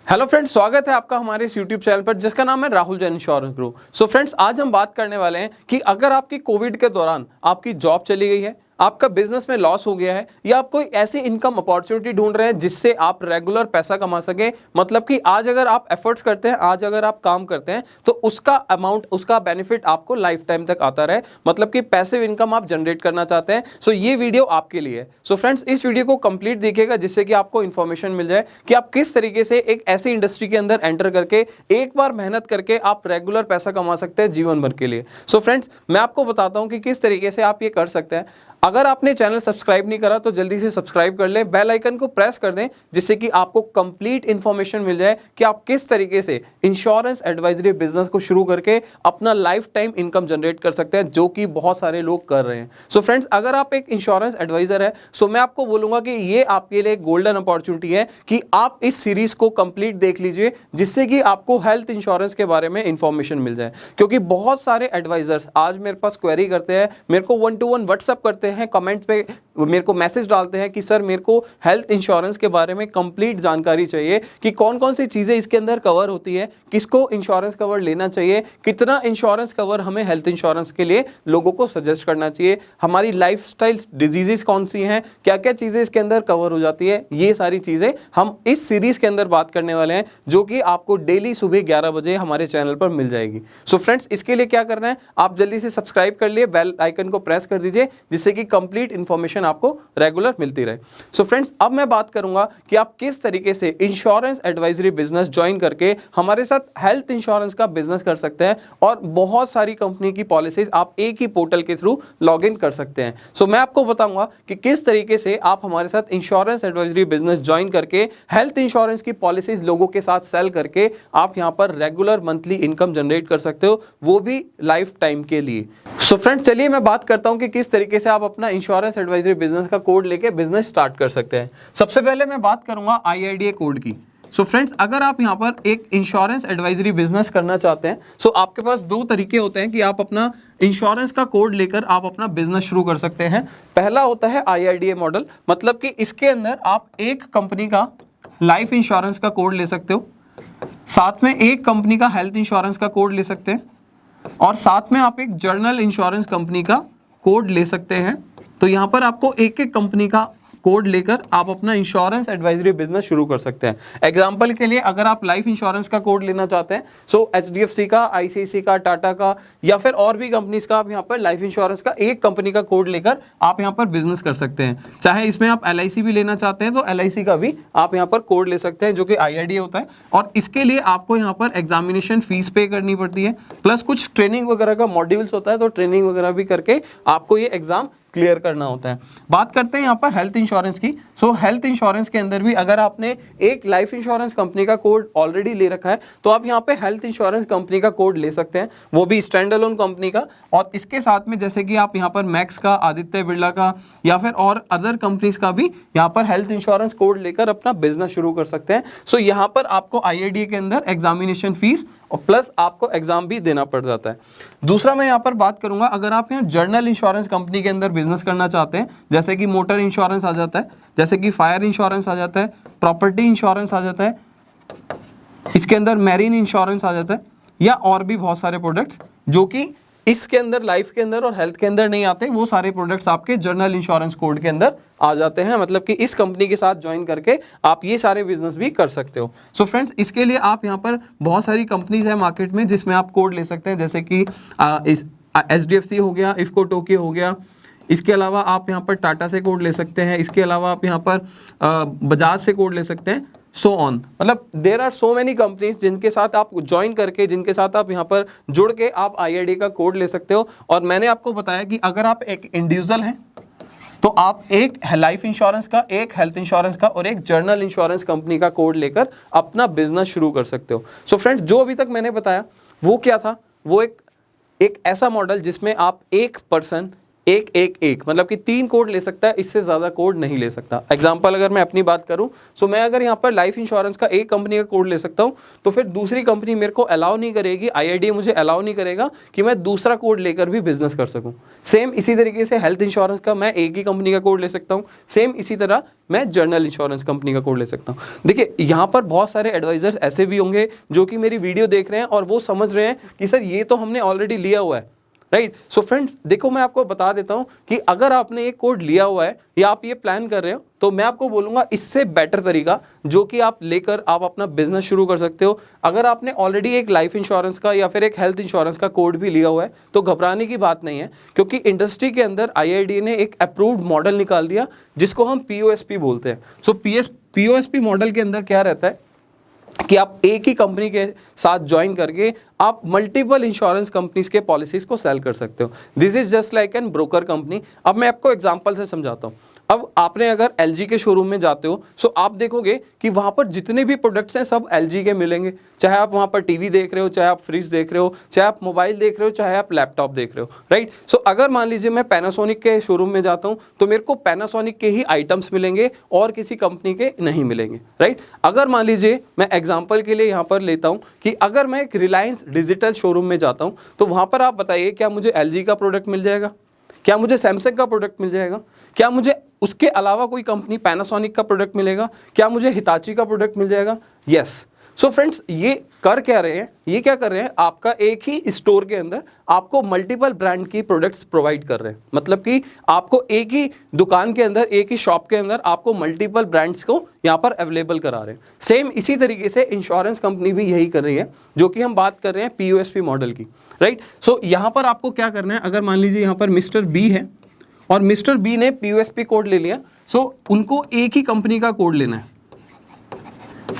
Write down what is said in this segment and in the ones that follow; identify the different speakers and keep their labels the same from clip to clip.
Speaker 1: Hello friends, स्वागत है आपका हमारे इस यूट्यूब चैनल पर जिसका नाम है Rahul Jain insurance group. So friends, आज हम बात करने वाले हैं कि अगर आपकी कोविड के दौरान आपकी जॉब चली गई है, आपका बिजनेस में लॉस हो गया है या आप कोई ऐसी इनकम अपॉर्चुनिटी ढूंढ रहे हैं जिससे आप रेगुलर पैसा कमा सके, मतलब कि आज अगर आप एफर्ट्स करते हैं, आज अगर आप काम करते हैं तो उसका अमाउंट, उसका बेनिफिट आपको लाइफ टाइम तक आता रहे, मतलब कि पैसिव इनकम आप जनरेट करना चाहते हैं। सो ये वीडियो आपके लिए है। सो फ्रेंड्स, इस वीडियो को कंप्लीट देखिएगा जिससे कि आपको इन्फॉर्मेशन मिल जाए कि आप किस तरीके से एक ऐसी इंडस्ट्री के अंदर एंटर करके एक बार मेहनत करके आप रेगुलर पैसा कमा सकते हैं जीवन भर के लिए। सो फ्रेंड्स, मैं आपको बताता हूं कि किस तरीके से आप ये कर सकते हैं। अगर आपने चैनल सब्सक्राइब नहीं करा तो जल्दी से सब्सक्राइब कर लें, बेल आइकन को प्रेस कर दें जिससे कि आपको कंप्लीट इंफॉर्मेशन मिल जाए कि आप किस तरीके से इंश्योरेंस एडवाइजरी बिजनेस को शुरू करके अपना लाइफ टाइम इनकम जनरेट कर सकते हैं, जो कि बहुत सारे लोग कर रहे हैं। सो फ्रेंड्स, अगर आप एक इंश्योरेंस एडवाइजर है सो मैं आपको बोलूंगा कि ये आपके लिए एक गोल्डन अपॉर्चुनिटी है कि आप इस सीरीज को कंप्लीट देख लीजिए जिससे कि आपको हेल्थ इंश्योरेंस के बारे में इंफॉर्मेशन मिल जाए। क्योंकि बहुत सारे एडवाइजर्स आज मेरे पास क्वेरी करते हैं, मेरे को 1-to-1 व्हाट्सएप करते हैं, कमेंट पे मेरे को मैसेज डालते हैं कि सर मेरे को हेल्थ इंश्योरेंस के बारे में कंप्लीट जानकारी चाहिए कि कौन कौन सी चीजें इसके अंदर कवर होती है, किसको इंश्योरेंस कवर लेना चाहिए, कितना इंश्योरेंस कवर हमें हेल्थ इंश्योरेंस के लिए लोगों को सजेस्ट करना चाहिए, हमारी लाइफस्टाइल डिजीजेस कौन सी हैं, क्या क्या चीजें इसके अंदर कवर हो जाती है। ये सारी चीजें हम इस सीरीज के अंदर बात करने वाले हैं जो कि आपको डेली सुबह 11 बजे हमारे चैनल पर मिल जाएगी। सो फ्रेंड्स, इसके लिए क्या करना है, आप जल्दी से सब्सक्राइब कर लिए, बेल आइकन को प्रेस कर दीजिए जिससे कि कंप्लीट इंफॉर्मेशन आपको रेगुलर मिलती रहे। सो फ्रेंड्स, अब मैं बात करूंगा कि आप किस तरीके से इंश्योरेंस एडवाइजरी बिजनेस ज्वाइन करके हमारे साथ हेल्थ इंश्योरेंस का बिजनेस कर सकते हैं और बहुत सारी कंपनी की पॉलिसीज आप एक ही पोर्टल के थ्रू लॉग इन कर सकते हैं। सो मैं आपको बताऊंगा कि किस तरीके से आप हमारे साथ इंश्योरेंस एडवाइजरी बिजनेस ज्वाइन करके हेल्थ इंश्योरेंस की पॉलिसीज लोगों के साथ सेल करके आप यहां पर रेगुलर मंथली इनकम जनरेट कर सकते हो, वो भी लाइफ टाइम के लिए। सो फ्रेंड्स, चलिए मैं बात करता हूं कि किस तरीके से आप अपना इंश्योरेंस एडवाइजरी बिजनेस का कोड लेके बिजनेस स्टार्ट कर सकते हैं। सबसे पहले मैं बात करूंगा IIDA कोड की। सो फ्रेंड्स, अगर आप यहां पर एक इंश्योरेंस एडवाइजरी बिजनेस करना चाहते हैं सो आपके पास दो तरीके होते हैं कि आप अपना इंश्योरेंस का कोड लेकर आप अपना बिजनेस शुरू कर सकते हैं। पहला होता है IIDA मॉडल, मतलब कि इसके अंदर आप एक कंपनी का लाइफ इंश्योरेंस का कोड ले सकते हो, साथ में एक कंपनी का हेल्थ इंश्योरेंस का कोड ले सकते हैं और साथ में आप एक जर्नल इंश्योरेंस कंपनी का कोड ले सकते हैं। तो यहां पर आपको एक एक कंपनी का कोड लेकर आप अपना इंश्योरेंस एडवाइजरी बिजनेस शुरू कर सकते हैं। एग्जांपल के लिए, अगर आप लाइफ इंश्योरेंस का कोड लेना चाहते हैं सो HDFC का, ICICI का, टाटा का या फिर और भी कंपनीज का आप यहां पर लाइफ इंश्योरेंस का एक कंपनी का कोड लेकर आप यहां पर बिजनेस कर सकते हैं। चाहे इसमें आप LIC भी लेना चाहते हैं तो LIC का भी आप यहां पर कोड ले सकते हैं जो कि IIDA होता है। और इसके लिए आपको यहां पर एग्जामिनेशन फीस पे करनी पड़ती है, प्लस कुछ ट्रेनिंग वगैरह का मॉड्यूल्स होता है, तो ट्रेनिंग वगैरह भी करके आपको ये एग्जाम क्लियर करना होता है। बात करते हैं यहाँ पर हेल्थ इंश्योरेंस की। सो हेल्थ इंश्योरेंस के अंदर भी अगर आपने एक लाइफ इंश्योरेंस कंपनी का कोड ऑलरेडी ले रखा है तो आप यहाँ पे हेल्थ इंश्योरेंस कंपनी का कोड ले सकते हैं, वो भी स्टैंड अलोन कंपनी का। और इसके साथ में जैसे कि आप यहाँ पर मैक्स का, आदित्य बिरला का या फिर और अदर कंपनीज का भी यहाँ पर हेल्थ इंश्योरेंस कोड लेकर अपना बिजनेस शुरू कर सकते हैं। सो यहाँ पर आपको IIDA के अंदर एग्जामिनेशन फीस और प्लस आपको एग्जाम भी देना पड़ जाता है। दूसरा मैं यहाँ पर बात करूंगा, अगर आप यहाँ जर्नल इंश्योरेंस कंपनी के अंदर बिजनेस करना चाहते हैं, जैसे कि मोटर इंश्योरेंस आ जाता है, जैसे कि फायर इंश्योरेंस आ जाता है, प्रॉपर्टी इंश्योरेंस आ जाता है, इसके अंदर मैरीन इंश्योरेंस आ जाता है, या और भी बहुत सारे प्रोडक्ट्स जो कि इसके अंदर लाइफ के अंदर और हेल्थ के अंदर नहीं आते, वो सारे प्रोडक्ट्स आपके जर्नल इंश्योरेंस कोड के अंदर आ जाते हैं। मतलब कि इस कंपनी के साथ ज्वाइन करके आप ये सारे बिजनेस भी कर सकते हो। सो फ्रेंड्स, इसके लिए आप यहाँ पर बहुत सारी कंपनीज है मार्केट में जिसमें आप कोड ले सकते हैं, जैसे कि HDFC हो गया, इफको टोक्यो हो गया, इसके अलावा आप यहाँ पर टाटा से कोड ले सकते हैं, इसके अलावा आप यहाँ पर बजाज से कोड ले सकते हैं, सो ऑन। मतलब there are so many companies जिनके साथ आप ज्वाइन करके, जिनके साथ आप यहाँ पर जुड़ के आप IIDA का कोड ले सकते हो। और मैंने आपको बताया कि अगर आप एक इंडिविजुअल हैं तो आप एक लाइफ इंश्योरेंस का, एक हेल्थ इंश्योरेंस का और एक जर्नल इंश्योरेंस कंपनी का कोड लेकर अपना बिजनेस शुरू कर सकते हो। सो फ्रेंड्स, जो अभी तक मैंने बताया वो क्या था, वो एक ऐसा मॉडल जिसमें आप एक पर्सन एक एक एक मतलब कि 3 कोड ले सकता है, इससे ज़्यादा कोड नहीं ले सकता। एग्जाम्पल अगर मैं अपनी बात करूं, सो मैं अगर यहाँ पर लाइफ इंश्योरेंस का एक कंपनी का कोड ले सकता हूं, तो फिर दूसरी कंपनी मेरे को अलाउ नहीं करेगी, IRDA मुझे अलाउ नहीं करेगा कि मैं दूसरा कोड लेकर भी बिजनेस कर सकूं। सेम इसी तरीके से हेल्थ इंश्योरेंस का मैं एक ही कंपनी का कोड ले सकता हूं, सेम इसी तरह मैं जनरल इंश्योरेंस कंपनी का कोड ले सकता हूं। देखिए यहाँ पर बहुत सारे एडवाइजर्स ऐसे भी होंगे जो कि मेरी वीडियो देख रहे हैं और वो समझ रहे हैं कि सर ये तो हमने ऑलरेडी लिया हुआ है, राइट। सो फ्रेंड्स देखो, मैं आपको बता देता हूं कि अगर आपने एक कोड लिया हुआ है या आप ये प्लान कर रहे हो, तो मैं आपको बोलूंगा इससे बेटर तरीका जो कि आप लेकर आप अपना बिजनेस शुरू कर सकते हो। अगर आपने ऑलरेडी एक लाइफ इंश्योरेंस का या फिर एक हेल्थ इंश्योरेंस का कोड भी लिया हुआ है तो घबराने की बात नहीं है, क्योंकि इंडस्ट्री के अंदर IRDA ने एक अप्रूव्ड मॉडल निकाल दिया जिसको हम POSP बोलते हैं। सो POSP मॉडल के अंदर क्या रहता है कि आप एक ही कंपनी के साथ ज्वाइन करके आप मल्टीपल इंश्योरेंस कंपनीज के पॉलिसीज को सेल कर सकते हो। This is just like an broker company. अब मैं आपको एग्जांपल से समझाता हूँ। अब आपने अगर LG के शोरूम में जाते हो, सो आप देखोगे कि वहाँ पर जितने भी प्रोडक्ट्स हैं सब LG के मिलेंगे। चाहे आप वहाँ पर टीवी देख रहे हो, चाहे आप फ्रिज देख रहे हो, चाहे आप मोबाइल देख रहे हो, चाहे आप लैपटॉप देख रहे हो, राइट। सो अगर मान लीजिए मैं पैनासोनिक के शोरूम में जाता हूँ तो मेरे को पैनासोनिक के ही आइटम्स मिलेंगे और किसी कंपनी के नहीं मिलेंगे, राइट। अगर मान लीजिए मैं एग्जाम्पल के लिए यहाँ पर लेता हूँ कि अगर मैं एक रिलायंस डिजिटल शोरूम में जाता हूँ, तो वहाँ पर आप बताइए क्या मुझे LG का प्रोडक्ट मिल जाएगा, क्या मुझे सैमसंग का प्रोडक्ट मिल जाएगा, क्या मुझे उसके अलावा कोई कंपनी पैनासोनिक का प्रोडक्ट मिलेगा, क्या मुझे हिताची का प्रोडक्ट मिल जाएगा? यस। सो फ्रेंड्स ये कर क्या रहे हैं, ये क्या कर रहे हैं, आपका एक ही स्टोर के अंदर आपको मल्टीपल ब्रांड की प्रोडक्ट्स प्रोवाइड कर रहे हैं। मतलब कि आपको एक ही दुकान के अंदर, एक ही शॉप के अंदर आपको मल्टीपल ब्रांड्स को यहाँ पर अवेलेबल करा रहे हैं। सेम इसी तरीके से इंश्योरेंस कंपनी भी यही कर रही है, जो कि हम बात कर रहे हैं POSP मॉडल की, राइट। सो यहाँ पर आपको क्या करना है, अगर मान लीजिए यहाँ पर मिस्टर B है और मिस्टर B ने POSP कोड ले लिया, सो उनको एक ही कंपनी का कोड लेना है,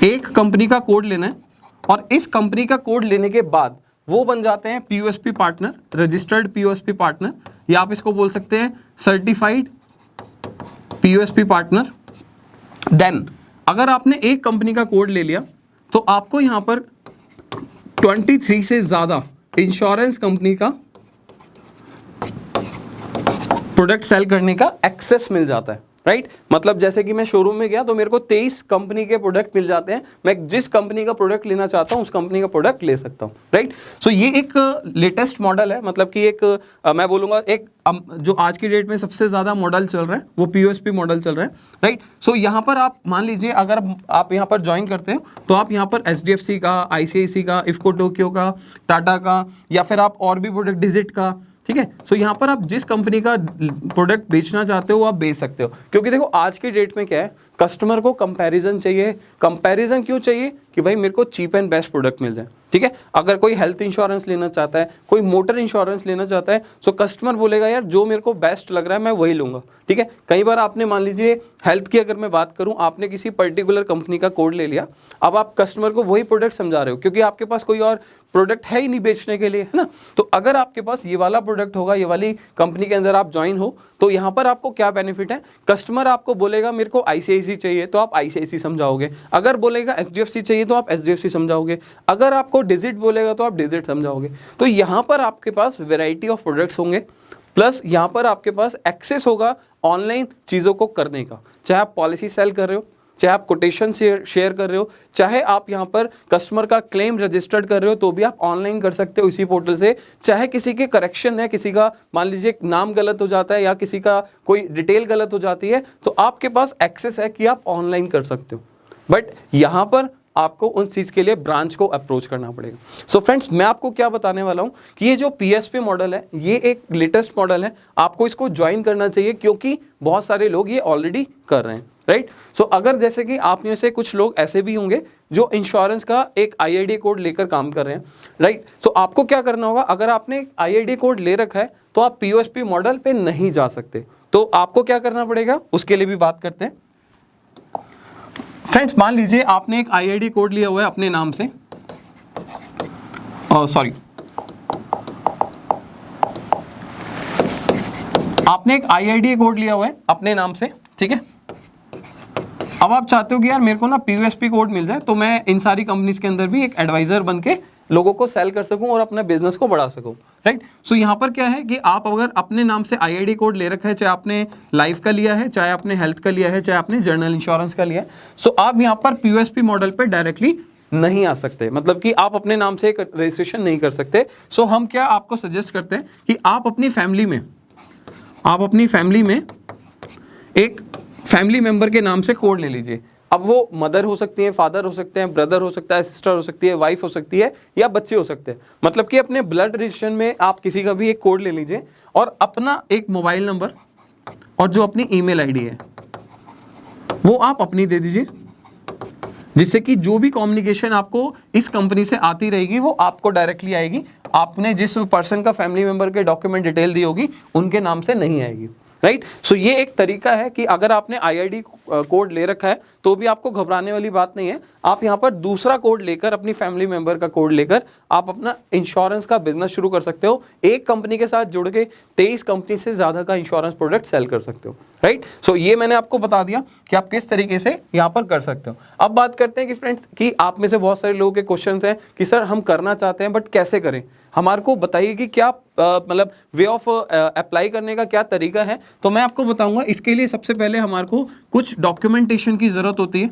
Speaker 1: एक कंपनी का कोड लेना है, और इस कंपनी का कोड लेने के बाद वो बन जाते हैं POSP partner, registered POSP partner, या आप इसको बोल सकते हैं सर्टिफाइड POSP पार्टनर। देन अगर आपने एक कंपनी का कोड ले लिया तो आपको यहां पर 23 से ज्यादा इंश्योरेंस कंपनी का प्रोडक्ट सेल करने का एक्सेस मिल जाता है, राइट। मतलब जैसे कि मैं शोरूम में गया तो मेरे को 23 कंपनी के प्रोडक्ट मिल जाते हैं, मैं जिस कंपनी का प्रोडक्ट लेना चाहता हूं उस कंपनी का प्रोडक्ट ले सकता हूं, राइट। सो ये एक लेटेस्ट मॉडल है, मतलब कि एक मैं बोलूंगा एक जो आज की डेट में सबसे ज्यादा मॉडल चल रहा है वो POSP मॉडल चल रहा है, राइट। सो यहाँ पर आप मान लीजिए अगर आप यहाँ पर ज्वाइन करते हैं तो आप यहाँ पर HDFC का, ICICI का, इफ्को टोक्यो का, टाटा का, या फिर आप और भी प्रोडक्ट डिजिट का, ठीक है। सो यहाँ पर आप जिस कंपनी का प्रोडक्ट बेचना चाहते हो वो आप बेच सकते हो, क्योंकि देखो आज की डेट में क्या है, कस्टमर को कंपैरिजन चाहिए। कंपैरिजन क्यों चाहिए कि भाई मेरे को चीप एंड बेस्ट प्रोडक्ट मिल जाए, ठीक है। अगर कोई हेल्थ इंश्योरेंस लेना चाहता है, कोई मोटर इंश्योरेंस लेना चाहता है, तो कस्टमर बोलेगा यार जो मेरे को बेस्ट लग रहा है मैं वही लूंगा, ठीक है। कई बार आपने मान लीजिए हेल्थ की अगर मैं बात करूं, आपने किसी पर्टिकुलर कंपनी का कोड ले लिया, अब आप कस्टमर को वही प्रोडक्ट समझा रहे हो क्योंकि आपके पास कोई और प्रोडक्ट है ही नहीं बेचने के लिए, है ना। तो अगर आपके पास ये वाला प्रोडक्ट होगा, ये वाली कंपनी के अंदर आप ज्वाइन हो, तो यहाँ पर आपको क्या बेनिफिट है, कस्टमर आपको बोलेगा मेरे को ICICI चाहिए तो आप ICICI समझाओगे, अगर बोलेगा HDFC चाहिए तो आप HDFC समझाओगे, अगर आपको डिजिट बोलेगा तो आप डिजिट समझाओगे। तो यहाँ पर आपके पास वैरायटी ऑफ प्रोडक्ट्स होंगे, प्लस यहाँ पर आपके पास एक्सेस होगा ऑनलाइन चीज़ों को करने का। चाहे आप पॉलिसी सेल कर रहे हो, चाहे आप कोटेशन शेयर कर रहे हो, चाहे आप यहाँ पर कस्टमर का क्लेम रजिस्टर्ड कर रहे हो, तो भी आप ऑनलाइन कर सकते हो इसी पोर्टल से। चाहे किसी के करेक्शन है, किसी का मान लीजिए नाम गलत हो जाता है या किसी का कोई डिटेल गलत हो जाती है, तो आपके पास एक्सेस है कि आप ऑनलाइन कर सकते हो। बट यहाँ पर आपको उन चीज़ के लिए ब्रांच को अप्रोच करना पड़ेगा। सो फ्रेंड्स मैं आपको क्या बताने वाला हूँ कि ये जो PSP मॉडल है ये एक लेटेस्ट मॉडल है, आपको इसको ज्वाइन करना चाहिए क्योंकि बहुत सारे लोग ये ऑलरेडी कर रहे हैं, राइट। सो अगर जैसे कि आप में से कुछ लोग ऐसे भी होंगे जो इंश्योरेंस का एक IRDA कोड लेकर काम कर रहे हैं, राइट। तो आपको क्या करना होगा, अगर आपने IRDA कोड ले रखा है तो आप POSP मॉडल पे नहीं जा सकते, तो आपको क्या करना पड़ेगा उसके लिए भी बात करते हैं। फ्रेंड्स मान लीजिए आपने एक IRDA कोड लिया हुआ है अपने नाम से, आपने एक IRDA कोड लिया हुआ है अपने नाम से, ठीक है। अब आप चाहते हो कि यार मेरे को ना POSP कोड मिल जाए तो मैं इन सारी कंपनीज के अंदर भी एक एडवाइजर बन के लोगों को सेल कर सकूं और अपने बिजनेस को बढ़ा सकूं, राइट। सो यहाँ पर क्या है कि आप अगर अपने नाम से IID कोड ले रखा है, चाहे आपने लाइफ का लिया है, चाहे आपने हेल्थ का लिया है, चाहे आपने जनरल इंश्योरेंस का लिया है, सो आप यहाँ पर POSP मॉडल पे डायरेक्टली नहीं आ सकते, मतलब कि आप अपने नाम से रजिस्ट्रेशन नहीं कर सकते। सो हम क्या आपको सजेस्ट करते हैं कि आप अपनी फैमिली में एक फैमिली मेंबर के नाम से कोड ले लीजिए। अब वो मदर हो सकती है, फादर हो सकते हैं, ब्रदर हो सकता है, सिस्टर हो सकती है, वाइफ हो सकती है, या बच्चे हो सकते हैं। मतलब कि अपने ब्लड रिलेशन में आप किसी का भी एक कोड ले लीजिए और अपना एक मोबाइल नंबर और जो अपनी ईमेल आईडी है वो आप अपनी दे दीजिए, जिससे कि जो भी कम्युनिकेशन आपको इस कंपनी से आती रहेगी वो आपको डायरेक्टली आएगी, आपने जिस पर्सन का फैमिली मेंबर के डॉक्यूमेंट डिटेल दी होगी उनके नाम से नहीं आएगी, राइट। सो ये एक तरीका है कि अगर आपने IID कोड ले रखा है तो भी आपको घबराने वाली बात नहीं है। आप यहाँ पर दूसरा कोड लेकर, अपनी फैमिली मेंबर का कोड लेकर आप अपना इंश्योरेंस का बिजनेस शुरू कर सकते हो। एक कंपनी के साथ जुड़ के 23 कंपनी से ज्यादा का इंश्योरेंस प्रोडक्ट सेल कर सकते हो, राइट। सो ये मैंने आपको बता दिया कि आप किस तरीके से यहाँ पर कर सकते हो। अब बात करते हैं कि फ्रेंड्स, कि आप में से बहुत सारे लोगों के क्वेश्चन हैं कि सर हम करना चाहते हैं बट कैसे करें, हमारे को बताइए कि क्या मतलब वे ऑफ अप्लाई करने का क्या तरीका है। तो मैं आपको बताऊंगा। इसके लिए सबसे पहले हमारे को कुछ डॉक्यूमेंटेशन की जरूरत होती है,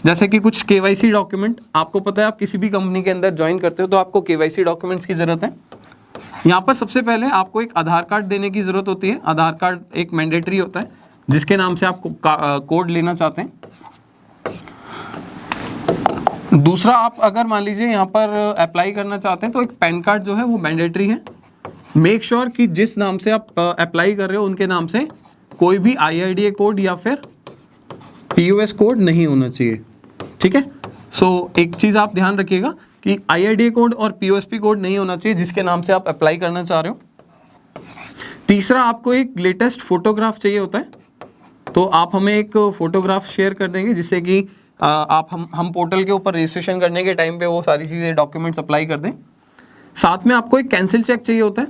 Speaker 1: जैसे कि कुछ KYC डॉक्यूमेंट। आपको पता है आप किसी भी कंपनी के अंदर ज्वाइन करते हो तो आपको KYC डॉक्यूमेंट्स की जरूरत है। यहाँ पर सबसे पहले आपको एक आधार कार्ड देने की जरूरत होती है। आधार कार्ड एक मैंडेटरी होता है जिसके नाम से आप कोड लेना चाहते हैं। दूसरा, आप अगर मान लीजिए यहाँ पर अप्लाई करना चाहते हैं तो एक पैन कार्ड जो है वो मैंडेटरी है। मेक श्योर कि जिस नाम से आप अप्लाई कर रहे हो उनके नाम से कोई भी IIDA कोड या फिर POS कोड नहीं होना चाहिए, ठीक है। सो एक चीज़ आप ध्यान रखिएगा कि IIDA कोड और POSP कोड नहीं होना चाहिए जिसके नाम से आप अप्लाई करना चाह रहे हो। तीसरा, आपको एक लेटेस्ट फोटोग्राफ चाहिए होता है, तो आप हमें एक फोटोग्राफ शेयर कर देंगे जिससे कि आप हम पोर्टल के ऊपर रजिस्ट्रेशन करने के टाइम पे वो सारी चीज़ें डॉक्यूमेंट्स अप्लाई कर दें। साथ में आपको एक कैंसिल चेक चाहिए होता है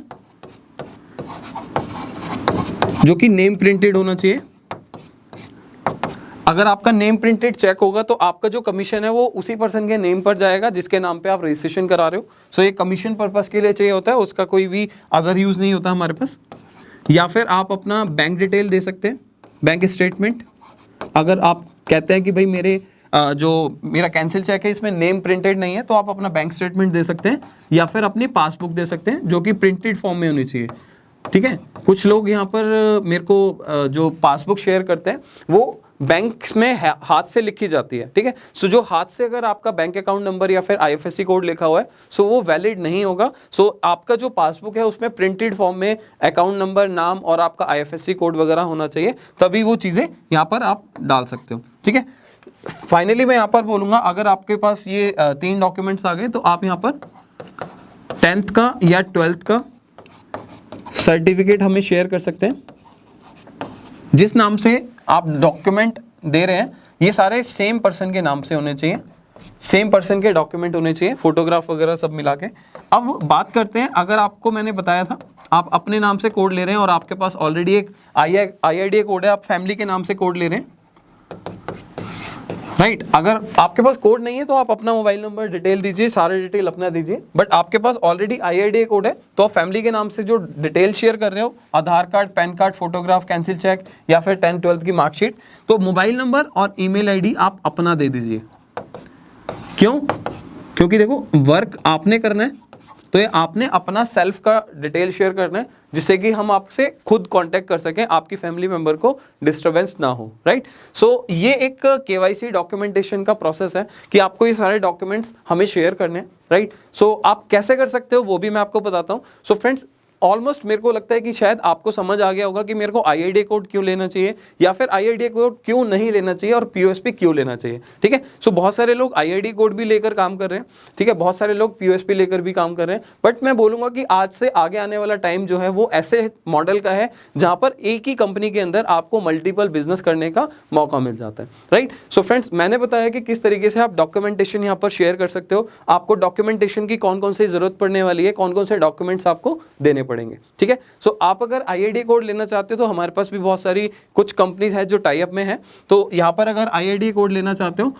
Speaker 1: जो कि नेम प्रिंटेड होना चाहिए। अगर आपका नेम प्रिंटेड चेक होगा तो आपका जो कमीशन है वो उसी पर्सन के नेम पर जाएगा जिसके नाम पे आप रजिस्ट्रेशन करा रहे हो। सो ये कमीशन पर्पस के लिए चाहिए होता है, उसका कोई भी अदर यूज़ नहीं होता हमारे पास। या फिर आप अपना बैंक डिटेल दे सकते हैं, बैंक स्टेटमेंट। अगर आप कहते हैं कि भाई मेरा कैंसिल चेक है इसमें नेम प्रिंटेड नहीं है, तो आप अपना बैंक स्टेटमेंट दे सकते हैं या फिर अपनी पासबुक दे सकते हैं जो कि प्रिंटेड फॉर्म में होनी चाहिए, ठीक है। कुछ लोग यहाँ पर मेरे को जो पासबुक शेयर करते हैं वो बैंक में हाथ से लिखी जाती है, ठीक है। सो जो हाथ से अगर आपका बैंक अकाउंट नंबर या फिर IFSC कोड लिखा हुआ है सो वो वैलिड नहीं होगा। सो आपका जो पासबुक है उसमें प्रिंटेड फॉर्म में अकाउंट नंबर, नाम और आपका IFSC कोड वगैरह होना चाहिए, तभी वो चीज़ें यहाँ पर आप डाल सकते हो, ठीक है। फाइनली मैं यहाँ पर बोलूँगा, अगर आपके पास ये 3 डॉक्यूमेंट्स आ गए तो आप यहाँ पर 10th का या 12th का सर्टिफिकेट हमें शेयर कर सकते हैं। जिस नाम से आप डॉक्यूमेंट दे रहे हैं ये सारे सेम पर्सन के नाम से होने चाहिए, सेम पर्सन के डॉक्यूमेंट होने चाहिए, फोटोग्राफ वगैरह सब मिला के। अब बात करते हैं, अगर आपको मैंने बताया था आप अपने नाम से कोड ले रहे हैं और आपके पास ऑलरेडी एक IIDA कोड है, आप फैमिली के नाम से कोड ले रहे हैं, राइट। अगर आपके पास कोड नहीं है तो आप अपना मोबाइल नंबर डिटेल दीजिए, सारे डिटेल अपना दीजिए। बट आपके पास ऑलरेडी IIDA कोड है तो आप फैमिली के नाम से जो डिटेल शेयर कर रहे हो, Aadhaar card, pan card, photograph, cancel cheque या फिर 10th 12th की मार्कशीट, तो मोबाइल नंबर और ईमेल आईडी आप अपना दे दीजिए। क्यों? क्योंकि देखो वर्क आपने करना है तो ये आपने अपना सेल्फ का डिटेल शेयर करना है जिससे कि हम आपसे खुद कांटेक्ट कर सकें, आपकी फैमिली मेंबर को डिस्टरबेंस ना हो, राइट। सो ये एक KYC डॉक्यूमेंटेशन का प्रोसेस है कि आपको ये सारे डॉक्यूमेंट्स हमें शेयर करने हैं, राइट। सो आप कैसे कर सकते हो वो भी मैं आपको बताता हूँ। सो फ्रेंड्स, ऑलमोस्ट मेरे को लगता है कि शायद आपको समझ आ गया होगा कि मेरे को IIDA कोड क्यों लेना चाहिए या फिर IIDA कोड क्यों नहीं लेना चाहिए और POSP क्यों लेना चाहिए, ठीक है। सो बहुत सारे लोग IIDA कोड भी लेकर काम कर रहे हैं, ठीक है, बहुत सारे लोग POSP लेकर भी काम कर रहे हैं। बट मैं बोलूँगा कि आज से आगे आने वाला टाइम जो है वो ऐसे मॉडल का है जहाँ पर एक ही कंपनी के अंदर आपको मल्टीपल बिजनेस करने का मौका मिल जाता है, राइट। सो फ्रेंड्स, मैंने बताया कि किस तरीके से आप डॉक्यूमेंटेशन यहाँ पर शेयर कर सकते हो, आपको डॉक्यूमेंटेशन की कौन कौन सी जरूरत पड़ने वाली है, कौन कौन से डॉक्यूमेंट्स आपको देने पड़ेंगे, ठीक है। सो आप अगर IIDA कोड लेना चाहते हो तो हमारे पास भी बहुत सारी कुछ कंपनीज है जो टाई अप में है, तो यहाँ पर अगर IIDA कोड लेना चाहते हो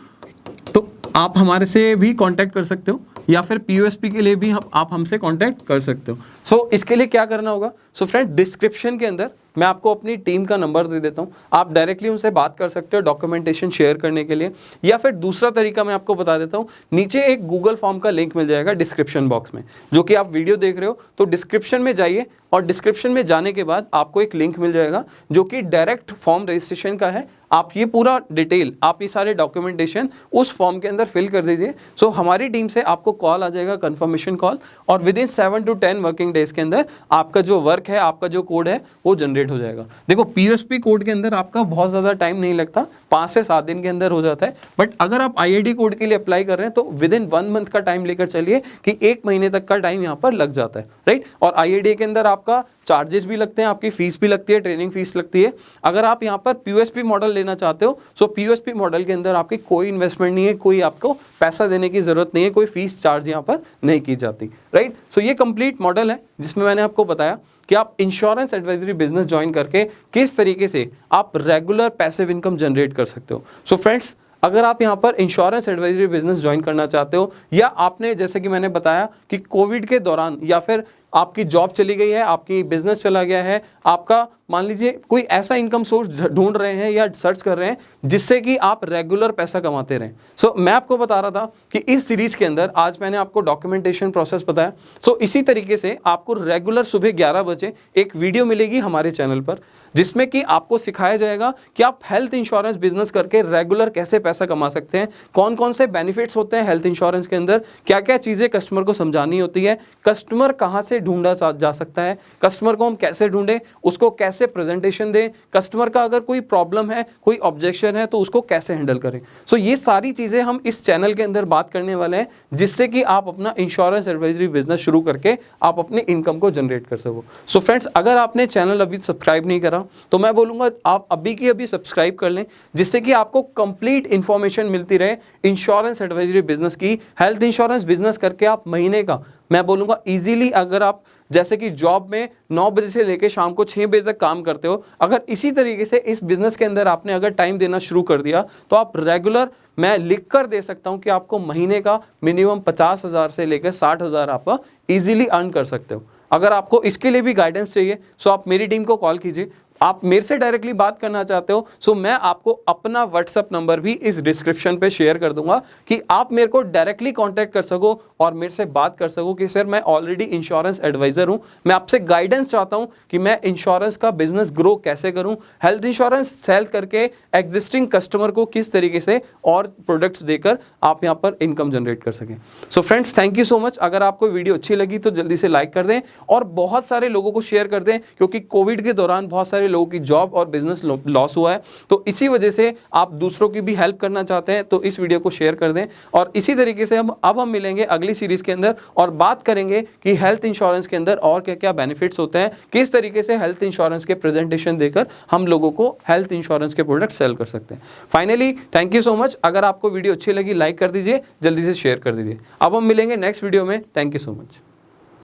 Speaker 1: तो आप हमारे से भी कांटेक्ट कर सकते हो। या फिर पीओएसपी के लिए भी आप हमसे कांटेक्ट कर सकते हो। सो इसके लिए क्या करना होगा, सो फ्रेंड डिस्क्रिप्शन के अंदर मैं आपको अपनी टीम का नंबर दे देता हूँ, आप डायरेक्टली उनसे बात कर सकते हो डॉक्यूमेंटेशन शेयर करने के लिए। या फिर दूसरा तरीका मैं आपको बता देता हूँ, नीचे एक गूगल फॉर्म का लिंक मिल जाएगा डिस्क्रिप्शन बॉक्स में, जो कि आप वीडियो देख रहे हो तो डिस्क्रिप्शन में जाइए और डिस्क्रिप्शन में जाने के बाद आपको एक लिंक मिल जाएगा जो कि डायरेक्ट फॉर्म रजिस्ट्रेशन का है। आप ये पूरा डिटेल, आप ये सारे डॉक्यूमेंटेशन उस फॉर्म के अंदर फिल कर दीजिए। सो हमारी टीम से आपको कॉल आ जाएगा, कंफर्मेशन कॉल, और with in 7 to 10 working days के अंदर आपका जो वर्क है, आपका जो कोड है वो जनरेट हो जाएगा। देखो पीओएसपी कोड के अंदर आपका बहुत ज़्यादा टाइम नहीं लगता, 5 से 7 दिन के अंदर हो जाता है। बट अगर आप आईआईडी कोड के लिए अप्लाई कर रहे हैं तो विद इन 1 मंथ का टाइम लेकर चलिए कि 1 महीने तक का टाइम यहाँ पर लग जाता है, राइट। और आईआईडी के अंदर आपका चार्जेस भी लगते हैं, आपकी फीस भी लगती है, ट्रेनिंग फीस लगती है। अगर आप यहाँ पर पीओएसपी मॉडल लेना चाहते हो, सो पीओएसपी मॉडल के अंदर आपकी कोई इन्वेस्टमेंट नहीं है, कोई आपको पैसा देने की जरूरत नहीं है, कोई फीस चार्ज यहाँ पर नहीं की जाती, राइट। सो ये कंप्लीट मॉडल है जिसमें मैंने आपको बताया कि आप इंश्योरेंस एडवाइजरी बिजनेस ज्वाइन करके किस तरीके से आप रेगुलर पैसिव इनकम जनरेट कर सकते हो। सो फ्रेंड्स, अगर आप यहाँ पर इंश्योरेंस एडवाइजरी बिजनेस ज्वाइन करना चाहते हो, या आपने जैसे कि मैंने बताया कि कोविड के दौरान या फिर आपकी जॉब चली गई है, आपकी बिजनेस चला गया है, आपका मान लीजिए कोई ऐसा इनकम सोर्स ढूंढ रहे हैं या सर्च कर रहे हैं जिससे कि आप रेगुलर पैसा कमाते रहें। सो मैं आपको बता रहा था कि इस सीरीज के अंदर आज मैंने आपको डॉक्यूमेंटेशन प्रोसेस बताया। सो इसी तरीके से आपको रेगुलर सुबह 11 बजे एक वीडियो मिलेगी हमारे चैनल पर, जिसमें कि आपको सिखाया जाएगा कि आप हेल्थ इंश्योरेंस बिजनेस करके रेगुलर कैसे पैसा कमा सकते हैं, कौन कौन से बेनिफिट्स होते हैं हेल्थ इंश्योरेंस के अंदर, क्या क्या चीज़ें कस्टमर को समझानी होती है, कस्टमर कहाँ से ढूंढा जा सकता है, कस्टमर को हम कैसे ढूंढें, उसको कैसे प्रेजेंटेशन दें, कस्टमर का अगर कोई प्रॉब्लम है, कोई ऑब्जेक्शन है तो उसको कैसे हैंडल करें। सो ये सारी चीज़ें हम इस चैनल के अंदर बात करने वाले हैं, जिससे कि आप अपना इंश्योरेंस एडवाइजरी बिजनेस शुरू करके आप अपने इनकम को जनरेट कर सको। सो फ्रेंड्स, अगर आपने चैनल अभी सब्सक्राइब नहीं करा तो मैं बोलूँगा आप अभी की अभी सब्सक्राइब कर लें, जिससे कि आपको कंप्लीट इंफॉर्मेशन मिलती रहे इंश्योरेंस एडवाइजरी बिजनेस की। हेल्थ इंश्योरेंस बिजनेस करके आप महीने का, मैं बोलूँगा ईजिली, अगर आप जैसे कि जॉब में 9 बजे से लेकर शाम को 6 बजे तक काम करते हो, अगर इसी तरीके से इस बिजनेस के अंदर आपने अगर टाइम देना शुरू कर दिया तो आप रेगुलर, मैं लिख कर दे सकता हूं कि आपको महीने का मिनिमम 50,000 से लेकर 60,000 आप इजीली अर्न कर सकते हो। अगर आपको इसके लिए भी गाइडेंस चाहिए सो आप मेरी टीम को कॉल कीजिए। आप मेरे से डायरेक्टली बात करना चाहते हो सो मैं आपको अपना व्हाट्सएप नंबर भी इस डिस्क्रिप्शन पे शेयर कर दूंगा कि आप मेरे को डायरेक्टली कांटेक्ट कर सको और मेरे से बात कर सको कि सर मैं ऑलरेडी इंश्योरेंस एडवाइजर हूं, मैं आपसे गाइडेंस चाहता हूं कि मैं इंश्योरेंस का बिजनेस ग्रो कैसे करूं, हेल्थ इंश्योरेंस सेल करके एग्जिस्टिंग कस्टमर को किस तरीके से और प्रोडक्ट्स देकर आप यहां पर इनकम जनरेट कर सकें। So friends, thank you so much. अगर आपको वीडियो अच्छी लगी तो जल्दी से लाइक कर दें और बहुत सारे लोगों को शेयर कर दें, क्योंकि कोविड के दौरान बहुत सारे लोगों की जॉब और बिजनेस लॉस हुआ है, तो इसी वजह से आप दूसरों की भी हेल्प करना चाहते हैं तो इस वीडियो को शेयर कर दें। और इसी तरीके से हम मिलेंगे अगली सीरीज के अंदर और बात करेंगे कि हेल्थ इंश्योरेंस के अंदर और क्या क्या बेनिफिट्स होते हैं, किस तरीके से हेल्थ इंश्योरेंस के प्रेजेंटेशन देकर हम लोगों को हेल्थ इंश्योरेंस के प्रोडक्ट सेल कर सकते हैं। Finally, thank you so much. अगर आपको वीडियो अच्छी लगी लाइक कर दीजिए, जल्दी से शेयर कर दीजिए। अब हम मिलेंगे नेक्स्ट वीडियो में। Thank you so much.